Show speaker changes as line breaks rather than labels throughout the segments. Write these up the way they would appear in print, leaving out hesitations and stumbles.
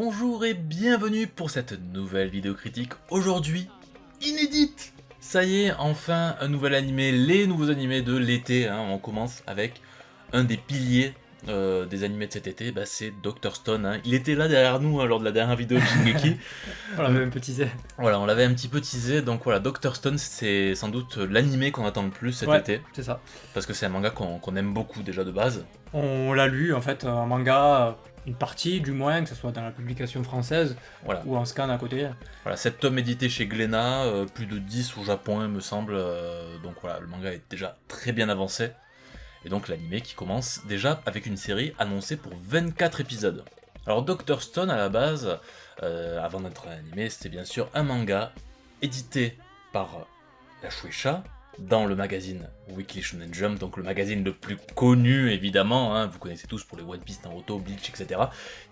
Bonjour et bienvenue pour cette nouvelle vidéo critique, aujourd'hui inédite. Ça y est, enfin un nouvel animé, les nouveaux animés de l'été, hein. On commence avec un des piliers des animés de cet été, c'est Dr Stone, hein. Il était là derrière nous, hein, lors de la dernière vidéo de Shingeki.
On l'avait un peu teasé.
Voilà, on l'avait un petit peu teasé, donc voilà, Dr Stone c'est sans doute l'animé qu'on attend le plus cet été.
C'est ça.
Parce que c'est un manga qu'on aime beaucoup déjà de base.
On l'a lu en fait, un manga, une partie du moins, que ce soit dans la publication française
Voilà.
ou en scan à côté.
Voilà, 7 tomes édités chez Glénat, plus de 10 au Japon, il me semble. Donc voilà, le manga est déjà très bien avancé. Et donc l'anime qui commence déjà avec une série annoncée pour 24 épisodes. Alors Dr Stone à la base, avant d'être un anime, c'était bien sûr un manga édité par la Shueisha dans le magazine Weekly Shonen Jump, donc le magazine le plus connu évidemment, hein, vous connaissez tous pour les One Piece, Naruto, Bleach, etc.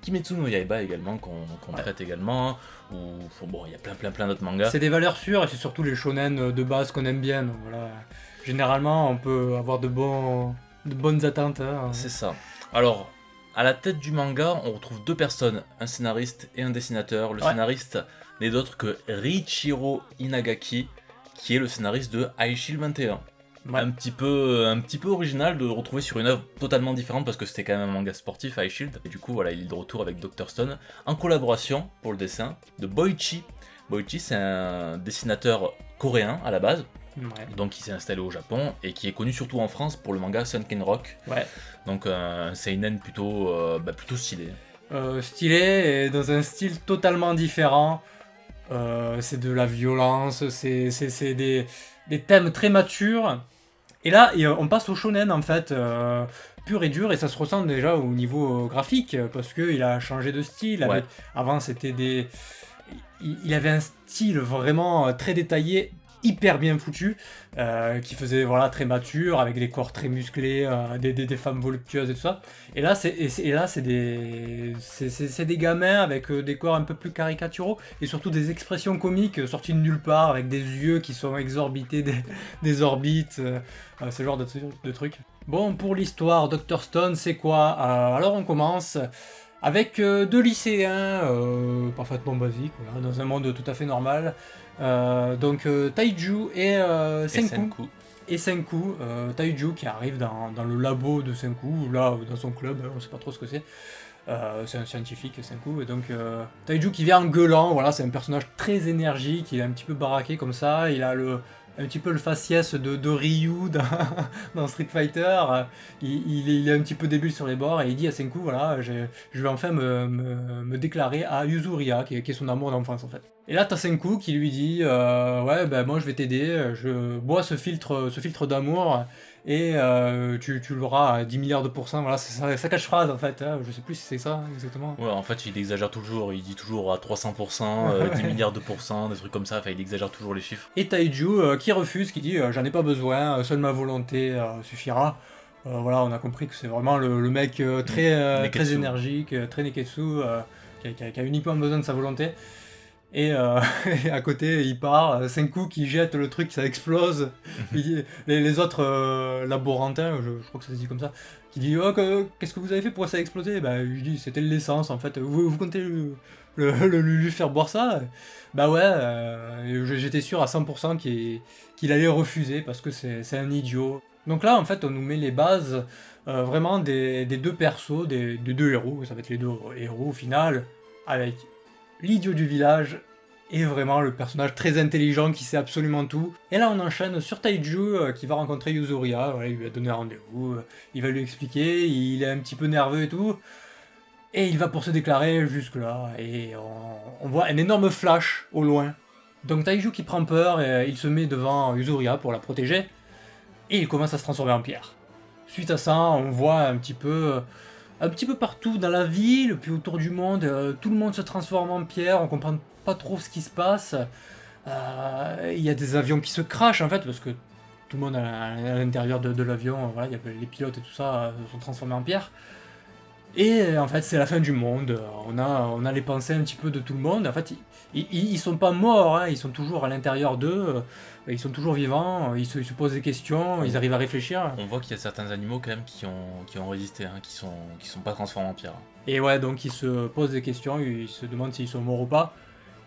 Kimetsu no Yaiba également, qu'on traite également, ou bon, il y a plein d'autres mangas.
C'est des valeurs sûres et c'est surtout les shonen de base qu'on aime bien, donc voilà. Généralement on peut avoir de bonnes attentes. Hein.
C'est ça. Alors, à la tête du manga, on retrouve deux personnes, un scénariste et un dessinateur. Le scénariste n'est d'autre que Riichiro Inagaki, qui est le scénariste de High Shield 21. Un petit peu original de le retrouver sur une œuvre totalement différente parce que c'était quand même un manga sportif, High Shield. Et du coup, voilà, il est de retour avec Dr Stone en collaboration pour le dessin de Boichi. Boichi, c'est un dessinateur coréen à la base. Donc qui s'est installé au Japon et qui est connu surtout en France pour le manga Sunken Rock. Donc un seinen plutôt stylé.
Stylé et dans un style totalement différent. C'est de la violence, c'est des thèmes très matures. Et là, on passe au shonen en fait, pur et dur, et ça se ressent déjà au niveau graphique, parce qu'il a changé de style. Avant, c'était il avait un style vraiment très détaillé, hyper bien foutu, qui faisait très mature, avec des corps très musclés, des femmes voluptueuses et tout ça. Et là, c'est des gamins avec des corps un peu plus caricaturaux, et surtout des expressions comiques sorties de nulle part, avec des yeux qui sont exorbités, des orbites, ce genre de trucs. Bon, pour l'histoire, Dr Stone, c'est quoi? Alors on commence avec deux lycéens parfaitement basiques, voilà, dans un monde tout à fait normal. Donc Taiju et Senku. Et Senku, Taiju qui arrive dans le labo de Senku, là dans son club, on sait pas trop ce que c'est. C'est un scientifique, Senku, et donc Taiju qui vient en gueulant, voilà, c'est un personnage très énergique, il est un petit peu baraqué comme ça, il a un petit peu le faciès de Ryu dans Street Fighter, il est un petit peu débile sur les bords, et il dit à Senku, voilà, je vais enfin me déclarer à Yuzuriha, qui est son amour d'enfance en fait. Et là t'as Senku qui lui dit, moi je vais t'aider, je bois ce filtre d'amour, et tu l'auras à 10 milliards de pourcents, voilà, c'est sa catchphrase en fait, hein. Je sais plus si c'est ça exactement.
Ouais, en fait il exagère toujours, il dit toujours à 300%, 10 milliards de pourcents, des trucs comme ça, enfin il exagère toujours les chiffres.
Et Taiju qui refuse, qui dit j'en ai pas besoin, seule ma volonté suffira. Voilà, on a compris que c'est vraiment le mec très énergique, très neketsu, qui a uniquement besoin de sa volonté. Et à côté, il part, Senku qui jette le truc, ça explose. Les autres laborantins, je crois que ça se dit comme ça, qui dit qu'est-ce que vous avez fait pour ça exploser? Je dis c'était de l'essence en fait. Vous comptez lui faire boire ça? J'étais sûr à 100% qu'il allait refuser parce que c'est un idiot. Donc là en fait on nous met les bases vraiment des deux persos, des deux héros, ça va être les deux héros au final, avec l'idiot du village est vraiment le personnage très intelligent qui sait absolument tout. Et là on enchaîne sur Taiju qui va rencontrer Yuzuriha, voilà, il lui a donné rendez-vous, il va lui expliquer, il est un petit peu nerveux et tout. Et il va pour se déclarer jusque là, et on voit un énorme flash au loin. Donc Taiju qui prend peur, et il se met devant Yuzuriha pour la protéger, et il commence à se transformer en pierre. Suite à ça, on voit un petit peu partout dans la ville, puis autour du monde, tout le monde se transforme en pierre, on comprend pas trop ce qui se passe. Il y a des avions qui se crashent en fait, parce que tout le monde à l'intérieur de l'avion, voilà, il y a les pilotes et tout ça sont transformés en pierre. Et en fait, c'est la fin du monde. On a les pensées un petit peu de tout le monde. En fait, ils sont pas morts, hein, ils sont toujours à l'intérieur d'eux. Ils sont toujours vivants. Ils se posent des questions. Ils arrivent à réfléchir.
On voit qu'il y a certains animaux quand même qui ont résisté, hein, qui sont pas transformés en pierre.
Et ouais, donc ils se posent des questions. Ils se demandent s'ils sont morts ou pas.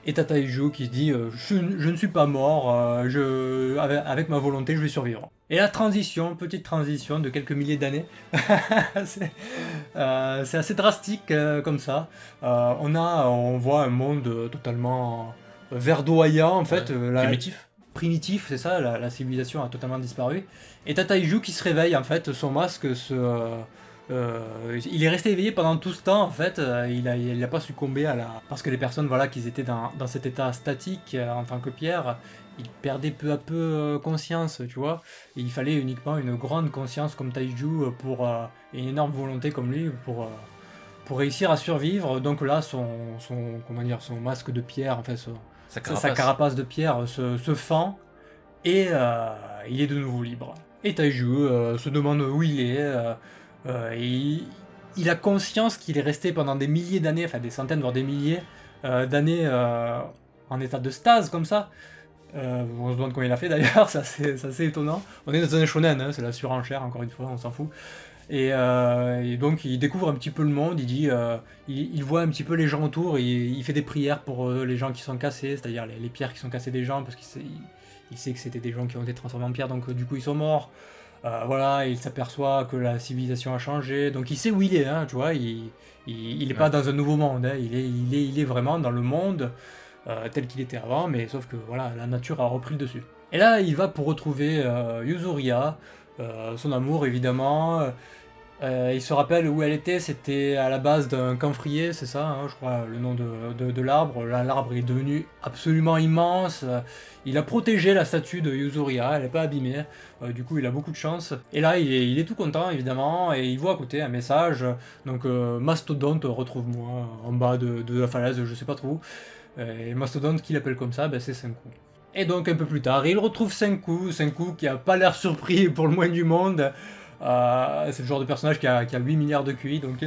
Et t'as Taiju qui se dit je ne suis pas mort, avec ma volonté je vais survivre. Et la transition, petite transition de quelques milliers d'années, c'est assez drastique comme ça. On voit un monde totalement verdoyant en fait.
Primitif.
Primitif, c'est ça, la civilisation a totalement disparu. Et t'as Taiju qui se réveille en fait, son masque il est resté éveillé pendant tout ce temps en fait, il n'a pas succombé parce que les personnes voilà qui étaient dans cet état statique en tant que pierre, ils perdaient peu à peu conscience, tu vois. Et il fallait uniquement une grande conscience comme Taiju et une énorme volonté comme lui pour réussir à survivre. Donc là son masque de pierre, en fait sa carapace de pierre se fend et il est de nouveau libre. Et Taiju se demande où il est. Il a conscience qu'il est resté pendant des milliers d'années, enfin des centaines voire des milliers d'années en état de stase comme ça. On se demande comment il a fait d'ailleurs, c'est assez étonnant. On est dans un shonen, hein, c'est la surenchère encore une fois, on s'en fout. Et donc il découvre un petit peu le monde, il voit un petit peu les gens autour, il fait des prières pour les gens qui sont cassés, c'est-à-dire les pierres qui sont cassées des gens, parce qu'il sait que c'était des gens qui ont été transformés en pierre, donc du coup ils sont morts. Voilà, il s'aperçoit que la civilisation a changé, donc il sait où il est, hein, tu vois, il est pas dans un nouveau monde, hein, il est vraiment dans le monde tel qu'il était avant, mais sauf que voilà, la nature a repris le dessus. Et là, il va pour retrouver Yuzuria, son amour évidemment. Il se rappelle où elle était, c'était à la base d'un camphrier, c'est ça, hein, je crois, le nom de l'arbre. Là, l'arbre est devenu absolument immense. Il a protégé la statue de Yuzuria, elle n'est pas abîmée. Du coup, il a beaucoup de chance. Et là, il est tout content, évidemment, et il voit à côté un message. Donc, Mastodonte, retrouve-moi en bas de la falaise, je sais pas trop. Et Mastodonte, qui l'appelle comme ça, ben, c'est Senku. Et donc, un peu plus tard, il retrouve Senku qui a pas l'air surpris pour le moins du monde. C'est le genre de personnage qui a 8 milliards de QI, donc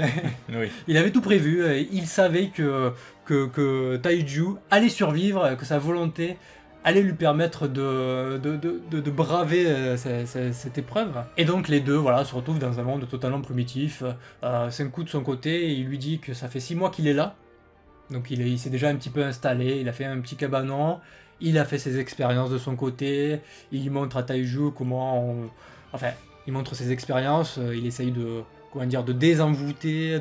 oui.
Il avait tout prévu, il savait que Taiju allait survivre, que sa volonté allait lui permettre de braver cette épreuve. Et donc les deux voilà, se retrouvent dans un monde totalement primitif. Senku de son côté, il lui dit que ça fait 6 mois qu'il est là, donc il s'est déjà un petit peu installé, il a fait un petit cabanon, il a fait ses expériences de son côté, il montre à Taiju il montre ses expériences, il essaye de désenvoûter,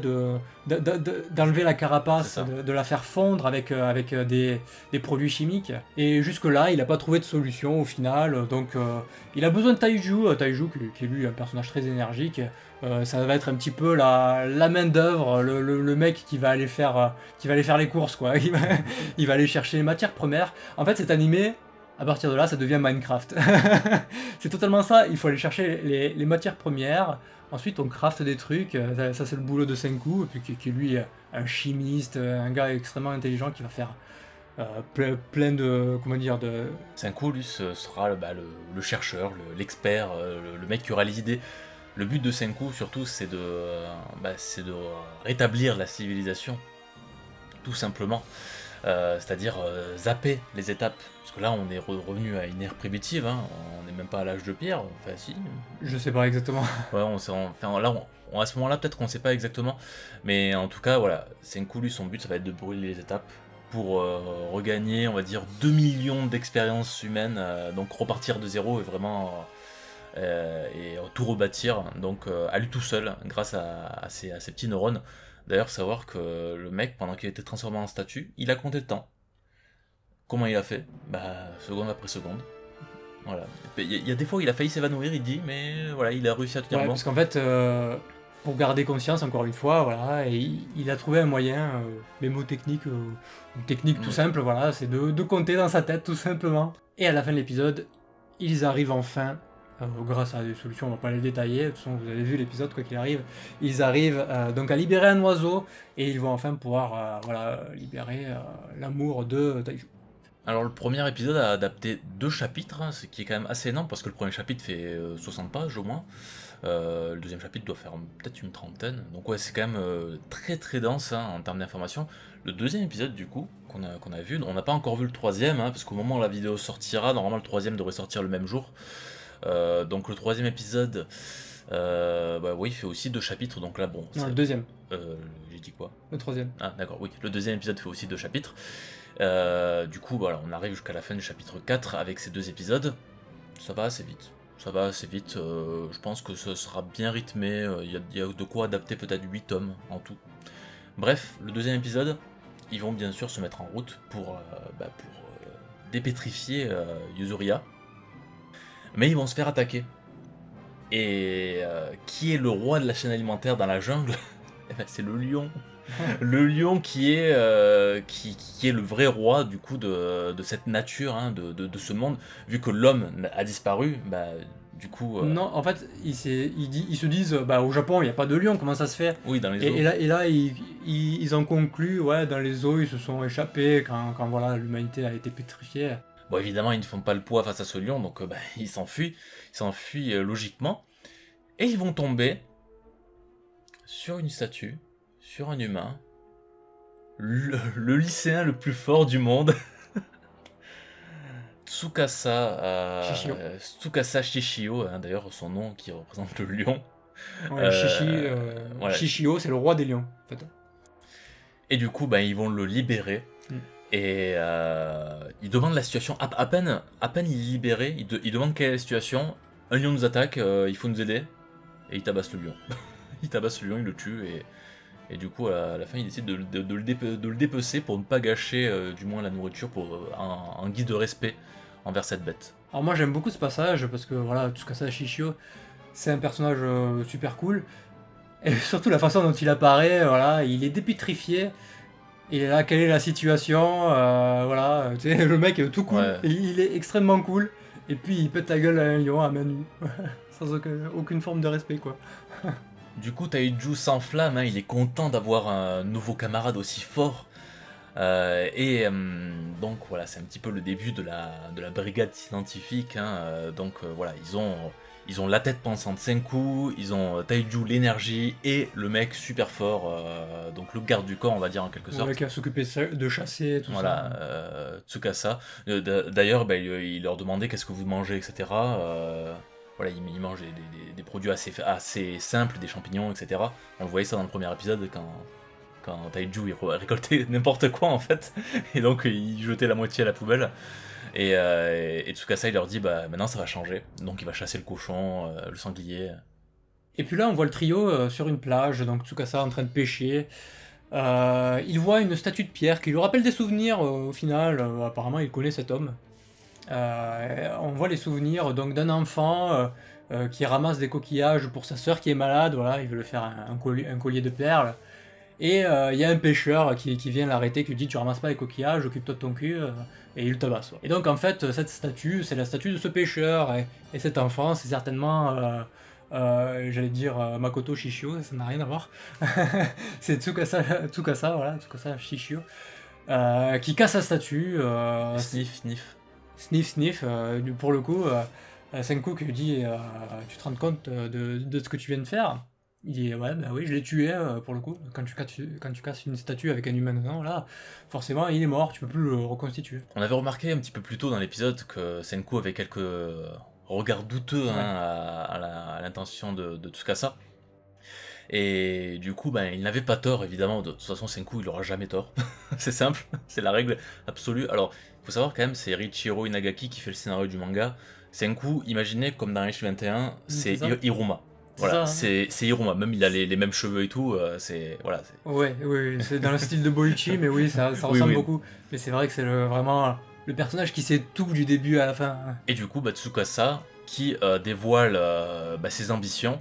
d'enlever la carapace, de la faire fondre avec des produits chimiques. Et jusque-là, il n'a pas trouvé de solution au final, donc il a besoin de Taiju, qui est lui un personnage très énergique. Ça va être un petit peu la main d'œuvre, le mec qui va aller faire les courses, quoi. Il va aller chercher les matières premières. En fait, cet animé, à partir de là, ça devient Minecraft. C'est totalement ça, il faut aller chercher les matières premières, ensuite on craft des trucs, ça c'est le boulot de Senku, qui est lui un chimiste, un gars extrêmement intelligent qui va faire plein de... comment dire de...
Senku, lui, sera le chercheur, l'expert, le mec qui aura les idées. Le but de Senku, surtout, c'est de rétablir la civilisation, tout simplement. C'est-à-dire zapper les étapes. Parce que là, on est revenu à une ère primitive, hein. On n'est même pas à l'âge de pierre, enfin si.
Je sais pas exactement.
Ouais, à ce moment-là, peut-être qu'on sait pas exactement. Mais en tout cas, voilà, Senku, lui, son but, ça va être de brûler les étapes pour regagner, on va dire, 2 millions d'expériences humaines, donc repartir de zéro et vraiment et tout rebâtir, donc à lui tout seul, grâce à ses petits neurones. D'ailleurs, savoir que le mec, pendant qu'il était transformé en statue, il a compté le temps. Comment il a fait ? Seconde après seconde. Voilà. Il y a des fois où il a failli s'évanouir, il dit, mais voilà, il a réussi à tenir bon.
Parce qu'en fait, pour garder conscience, encore une fois, voilà, et il a trouvé un moyen, mémotechnique, technique tout simple, voilà, c'est de compter dans sa tête, tout simplement. Et à la fin de l'épisode, ils arrivent enfin... grâce à des solutions, on va pas les détailler, de toute façon vous avez vu l'épisode quoi qu'il arrive, ils arrivent donc à libérer un oiseau et ils vont enfin pouvoir libérer l'amour de Taiju.
Alors le premier épisode a adapté 2 chapitres, hein, ce qui est quand même assez énorme parce que le premier chapitre fait 60 pages au moins. Le deuxième chapitre doit faire peut-être une trentaine. Donc ouais, c'est quand même très très dense en termes d'informations. Le deuxième épisode du coup, qu'on a vu, on n'a pas encore vu le troisième, parce qu'au moment où la vidéo sortira, normalement le troisième devrait sortir le même jour. Donc le troisième épisode, oui, il fait aussi 2 chapitres, donc là bon...
Non, le deuxième.
J'ai dit quoi?
Le troisième.
Ah d'accord, oui, le deuxième épisode fait aussi 2 chapitres. Du coup, voilà, on arrive jusqu'à la fin du chapitre 4 avec ces 2 épisodes. Ça va assez vite. Je pense que ce sera bien rythmé. Il y a de quoi adapter peut-être 8 tomes en tout. Bref, le deuxième épisode, ils vont bien sûr se mettre en route pour dépétrifier Yuzuria. Mais ils vont se faire attaquer. Et qui est le roi de la chaîne alimentaire dans la jungle? Eh ben, c'est le lion. Le lion qui est le vrai roi du coup de cette nature, de ce monde. Vu que l'homme a disparu, du coup...
Non, en fait, ils se disent, au Japon, il n'y a pas de lion, comment ça se fait?
Oui, dans les zoos.
Et là ils en concluent, ouais, dans les zoos, ils se sont échappés quand voilà, l'humanité a été pétrifiée.
Bon, évidemment, ils ne font pas le poids face à ce lion, donc ils s'enfuient. Ils s'enfuient logiquement. Et ils vont tomber sur une statue, sur un humain, le lycéen le plus fort du monde, Tsukasa Shishio, d'ailleurs son nom qui représente le lion.
Ouais,
voilà.
Shishio, c'est le roi des lions, en fait.
Et du coup, ils vont le libérer. Et il demande la situation. À peine il est libéré, il demande quelle est la situation. Un lion nous attaque, il faut nous aider. Et il tabasse le lion. Il le tue. Et du coup, à la fin, il décide de le dépecer pour ne pas gâcher du moins la nourriture, pour un guide de respect envers cette bête.
Alors moi j'aime beaucoup ce passage parce que voilà, Tsukasa Shishio, c'est un personnage super cool. Et surtout la façon dont il apparaît, voilà, il est dépétrifié. Il est là, quelle est la situation? Voilà, tu sais, le mec est tout cool,
Ouais.
et il est extrêmement cool. Et puis il pète la gueule à un lion à main nue, sans aucune forme de respect, quoi.
Du coup, Taiju s'enflamme, il est content d'avoir un nouveau camarade aussi fort. Donc voilà, c'est un petit peu le début de la brigade scientifique. Voilà, ils ont la tête pensante Senku, ils ont Taiju l'énergie et le mec super fort, donc le garde du corps, on va dire en quelque sorte.
Le mec qui va s'occuper de chasser, tout
voilà,
ça.
Tsukasa. D'ailleurs, il leur demandait qu'est-ce que vous mangez, etc. Voilà, ils mangent des produits assez simples, des champignons, etc. On voyait ça dans le premier épisode quand Taiju il récoltait n'importe quoi en fait, et donc il jetait la moitié à la poubelle. Et Tsukasa il leur dit maintenant ça va changer, donc il va chasser le cochon, le sanglier.
Et puis là on voit le trio sur une plage, donc Tsukasa en train de pêcher. Il voit une statue de pierre qui lui rappelle des souvenirs au final, apparemment il connaît cet homme. On voit les souvenirs donc d'un enfant qui ramasse des coquillages pour sa sœur qui est malade, voilà, il veut lui faire un collier de perles. Et il y a un pêcheur qui vient l'arrêter, qui lui dit tu ramasses pas les coquillages, occupe-toi de ton cul, et il le tabasse. Et donc en fait cette statue, c'est la statue de ce pêcheur, et cet enfant c'est certainement, j'allais dire Makoto Shishio, ça n'a rien à voir. C'est Tsukasa Shishio, qui casse la statue. Sniff, pour le coup, Senku qui lui dit tu te rends compte de ce que tu viens de faire? Il dit ouais, oui, je l'ai tué pour le coup. Quand tu casses une statue avec un humain dedans, là, forcément, il est mort, tu peux plus le reconstituer.
On avait remarqué un petit peu plus tôt dans l'épisode que Senku avait quelques regards douteux à l'intention de Tsukasa. Et du coup, il n'avait pas tort, évidemment. De toute façon, Senku, il aura jamais tort. C'est simple, c'est la règle absolue. Alors, il faut savoir quand même, c'est Riichiro Inagaki qui fait le scénario du manga. Senku, imaginez comme dans Rishi 21, c'est Hiruma. Voilà, c'est Hiruma, même il a les mêmes cheveux et tout, c'est... Voilà,
ouais, c'est dans le style de Boichi, mais oui, ça ressemble beaucoup. Mais c'est vrai que c'est vraiment le personnage qui sait tout du début à la fin.
Et du coup, Tsukasa, qui dévoile ses ambitions,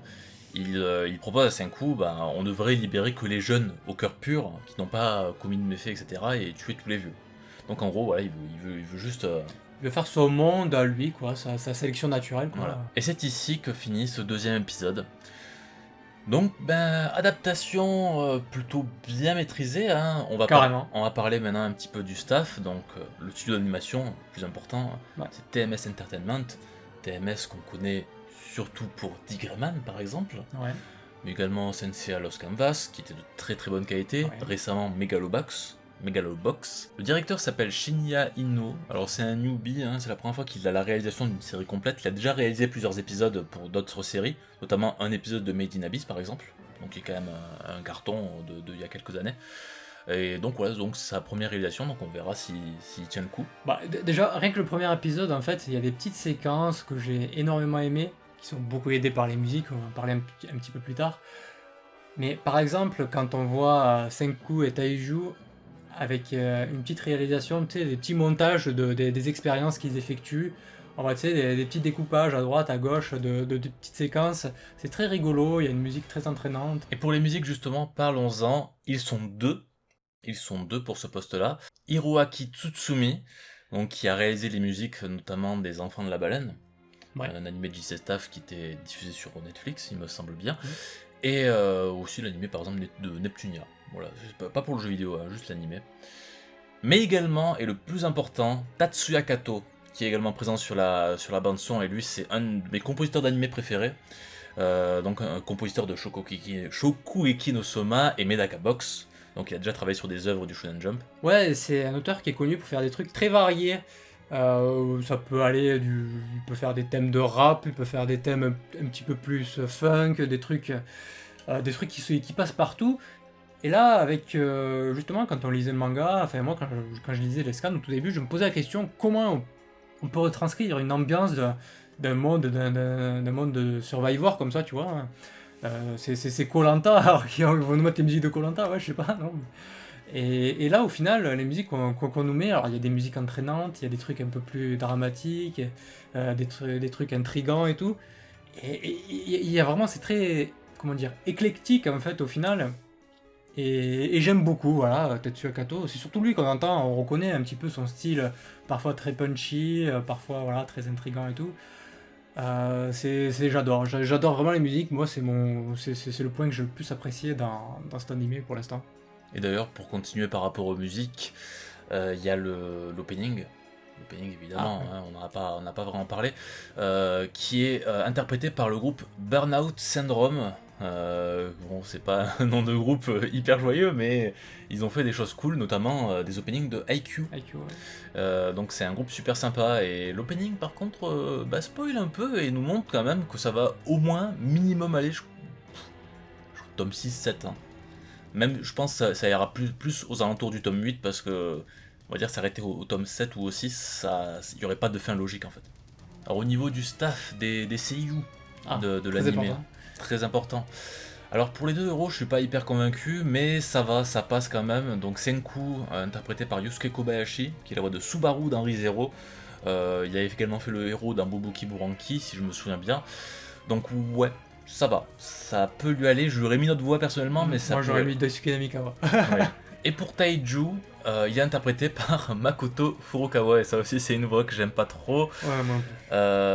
il propose à Senku, on devrait libérer que les jeunes au cœur pur, qui n'ont pas commis de méfaits, etc., et tuer tous les vieux. Donc en gros, voilà, il veut juste...
Il veut faire son monde à lui, quoi, sa sélection naturelle, quoi.
Voilà. Et c'est ici que finit ce deuxième épisode. Donc, adaptation plutôt bien maîtrisée. On va parler maintenant un petit peu du staff. Donc, le studio d'animation, le plus important, c'est TMS Entertainment. TMS qu'on connaît surtout pour Dick Grayman par exemple,
Ouais.
mais également Sensei à Los Canvas, qui était de très très bonne qualité,
Ouais.
récemment Megalobox. Le directeur s'appelle Shinya Ino, alors c'est un newbie, hein, c'est la première fois qu'il a la réalisation d'une série complète, il a déjà réalisé plusieurs épisodes pour d'autres séries, notamment un épisode de Made in Abyss par exemple, donc qui est quand même un carton de il y a quelques années. Et donc voilà, donc c'est sa première réalisation, donc on verra s'il tient le coup.
Bah, déjà, rien que le premier épisode, en fait, il y a des petites séquences que j'ai énormément aimées, qui sont beaucoup aidées par les musiques, on va en parler un petit peu plus tard. Mais par exemple, quand on voit Senku et Taiju avec une petite réalisation, tu sais, des petits montages des expériences qu'ils effectuent, on va, tu sais, des petits découpages à droite, à gauche, de petites séquences, c'est très rigolo, il y a une musique très entraînante.
Et pour les musiques justement, parlons-en, ils sont deux pour ce poste-là. Hiroaki Tsutsumi, donc, qui a réalisé les musiques notamment des Enfants de la Baleine,
Ouais.
un animé de JC Staff qui était diffusé sur Netflix, il me semble bien,
Mhm.
et aussi l'animé par exemple de Neptunia, voilà, pas pour le jeu vidéo, hein, juste l'animé. Mais également, et le plus important, Tatsuya Kato, qui est également présent sur la bande-son, et lui c'est un de mes compositeurs d'animé préférés, donc un compositeur de Shokugeki no Soma et Medaka Box. Donc il a déjà travaillé sur des œuvres du Shonen Jump.
Ouais, c'est un auteur qui est connu pour faire des trucs très variés. Ça peut aller il peut faire des thèmes de rap, il peut faire des thèmes un petit peu plus funk, des trucs qui passent partout. Et là, avec justement, quand on lisait le manga, enfin moi, quand je lisais les scans au tout début, je me posais la question comment on peut retranscrire une ambiance d'un monde de Survivor comme ça, tu vois. Hein. C'est Koh-Lanta, alors ils vont nous mettre les musiques de Koh-Lanta, ouais, je sais pas, non. Et là, au final, les musiques qu'on nous met, alors il y a des musiques entraînantes, il y a des trucs un peu plus dramatiques, des trucs intrigants et tout. Et il y a vraiment, c'est très, comment dire, éclectique en fait au final. Et j'aime beaucoup, voilà, Tetsuya Kato. C'est surtout lui qu'on entend, on reconnaît un petit peu son style, parfois très punchy, parfois voilà, très intrigant et tout. J'adore vraiment les musiques. Moi, c'est le point que j'ai le plus apprécié dans cet animé pour l'instant.
Et d'ailleurs, pour continuer par rapport aux musiques, il y a l'opening. L'opening évidemment,
Ah, ouais.
hein, on n'a pas vraiment parlé, qui est interprété par le groupe Burnout Syndrome. Bon, c'est pas un nom de groupe hyper joyeux, mais ils ont fait des choses cool, notamment des openings de IQ.
IQ, ouais.
Donc c'est un groupe super sympa, et l'opening par contre spoil un peu et nous montre quand même que ça va au moins minimum aller tome 6-7. Hein. Même je pense que ça ira plus aux alentours du tome 8 parce que on va dire s'arrêter au tome 7 ou au 6, il n'y aurait pas de fin logique en fait. Alors au niveau du staff des seiyuu de
très
l'anime,
important.
très important. Alors pour les deux héros, je suis pas hyper convaincu, mais ça va, ça passe quand même. Donc Senku, interprété par Yusuke Kobayashi, qui est la voix de Subaru dans Re:Zero. Il avait également fait le héros dans Bubuki Buranki, si je me souviens bien. Donc ouais, ça va, ça peut lui aller. Je lui aurais mis notre voix personnellement, mais ça
Moi,
peut...
j'aurais mis Daisuke Namikawa.
Ouais. Et pour Taiju, il est interprété par Makoto Furukawa, et ça aussi c'est une voix que j'aime pas trop.
Ouais, moi.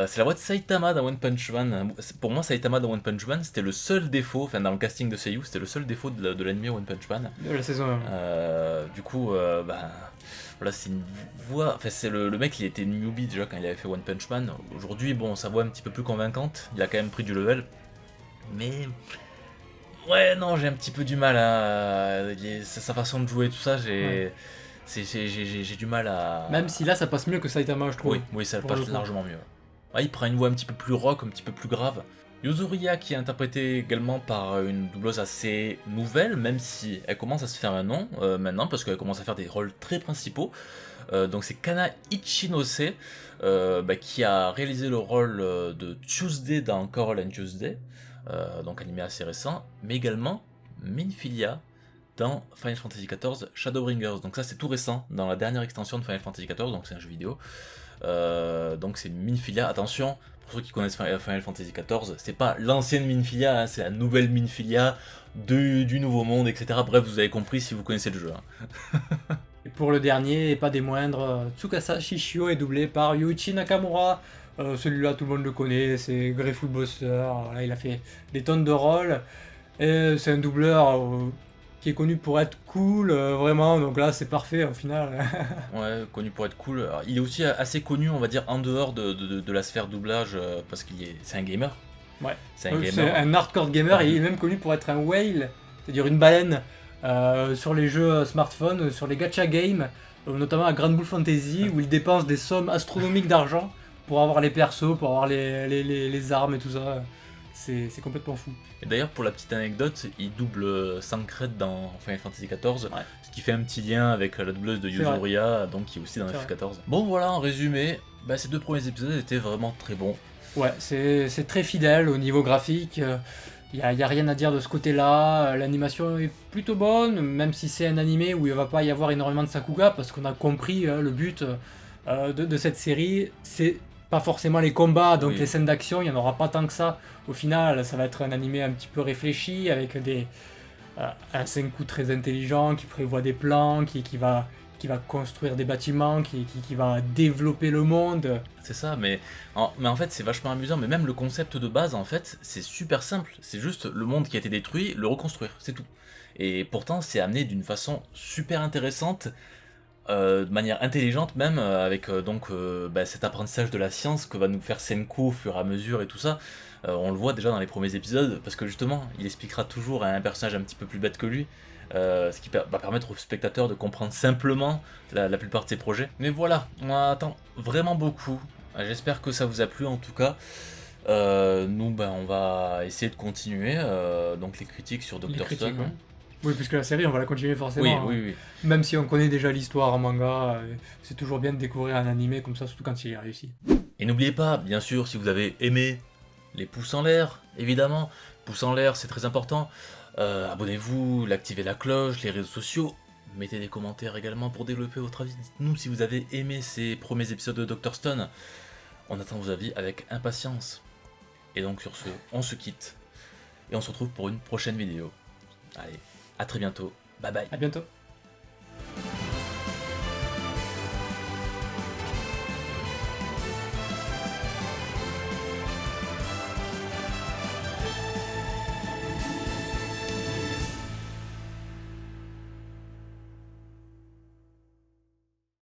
C'est la voix de Saitama dans One Punch Man. Pour moi, Saitama dans One Punch Man, c'était le seul défaut, enfin dans le casting de Seiyu, c'était le seul défaut de l'anime One Punch Man.
De la saison 1.
Du coup, voilà, c'est une voix. Enfin, c'est le mec, il était newbie déjà quand il avait fait One Punch Man. Aujourd'hui, bon, sa voix est un petit peu plus convaincante. Il a quand même pris du level, mais ouais, non, j'ai un petit peu du mal à sa façon de jouer, tout ça. J'ai du mal à.
Même si là, ça passe mieux que Saitama, je trouve.
Oui, ça
pour le
passe
coup.
largement mieux. Ouais, il prend une voix un petit peu plus rock, un petit peu plus grave. Yuzuriya, qui est interprétée également par une doubleuse assez nouvelle, même si elle commence à se faire un nom maintenant, parce qu'elle commence à faire des rôles très principaux. Donc c'est Kana Ichinose, qui a réalisé le rôle de Tuesday dans Coral and Tuesday, donc animé assez récent, mais également Minfilia dans Final Fantasy XIV Shadowbringers. Donc ça c'est tout récent, dans la dernière extension de Final Fantasy XIV, donc c'est un jeu vidéo. Donc c'est Minfilia, attention, pour ceux qui connaissent Final Fantasy XIV, c'est pas l'ancienne Minfilia, hein, c'est la nouvelle Minfilia du Nouveau Monde, etc. Bref, vous avez compris si vous connaissez le jeu. Hein.
Et pour le dernier, et pas des moindres, Tsukasa Shishio est doublé par Yuichi Nakamura. Celui-là, tout le monde le connaît, c'est Grateful Booster. Voilà, il a fait des tonnes de rôles. Et c'est un doubleur qui est connu pour être cool, vraiment, donc là c'est parfait au final.
Ouais, connu pour être cool. Alors, il est aussi assez connu, on va dire, en dehors de la sphère doublage, parce c'est un gamer.
Ouais.
C'est un
C'est
gamer.
un hardcore gamer et
Ouais.
il est même connu pour être un whale, c'est-à-dire une baleine, sur les jeux smartphones, sur les gacha games, notamment à Grand Blue Fantasy, où il dépense des sommes astronomiques d'argent pour avoir les persos, pour avoir les armes et tout ça. C'est complètement fou.
Et d'ailleurs, pour la petite anecdote, il double Sankred dans Final Fantasy XIV,
Ouais.
ce qui fait un petit lien avec la doubleuse de
C'est vrai.
Yuzuria, donc qui est aussi dans
C'est
FF14. Bon voilà, en résumé, ces 2 premiers épisodes étaient vraiment très bons.
Ouais, c'est très fidèle au niveau graphique. Il y a rien à dire de ce côté-là. L'animation est plutôt bonne, même si c'est un animé où il va pas y avoir énormément de Sakuga, parce qu'on a compris le but de cette série, c'est pas forcément les combats, donc
Oui.
les scènes d'action, il n'y en aura pas tant que ça. Au final, ça va être un animé un petit peu réfléchi, avec un Senku très intelligent, qui prévoit des plans, qui va construire des bâtiments, qui va développer le monde.
C'est ça, mais en fait c'est vachement amusant, mais même le concept de base en fait c'est super simple, c'est juste le monde qui a été détruit, le reconstruire, c'est tout. Et pourtant c'est amené d'une façon super intéressante, de manière intelligente même, avec cet apprentissage de la science que va nous faire Senku au fur et à mesure et tout ça. On le voit déjà dans les premiers épisodes, parce que justement il expliquera toujours à un personnage un petit peu plus bête que lui, ce qui va permettre au spectateur de comprendre simplement la plupart de ses projets. Mais voilà, on attend vraiment beaucoup. J'espère que ça vous a plu en tout cas. Nous, on va essayer de continuer donc les critiques sur
Les
Dr.
critiques,
Stone.
ouais. Oui, puisque la série, on va la continuer forcément.
Oui,
hein.
oui, oui.
Même si on connaît déjà l'histoire en manga, c'est toujours bien de découvrir un animé comme ça, surtout quand il est réussi.
Et n'oubliez pas, bien sûr, si vous avez aimé, les pouces en l'air, évidemment. Pouces en l'air, c'est très important. Abonnez-vous, activez la cloche, les réseaux sociaux. Mettez des commentaires également pour développer votre avis. Dites-nous si vous avez aimé ces premiers épisodes de Dr. Stone. On attend vos avis avec impatience. Et donc sur ce, on se quitte. Et on se retrouve pour une prochaine vidéo. Allez, à très bientôt. Bye bye.
À bientôt.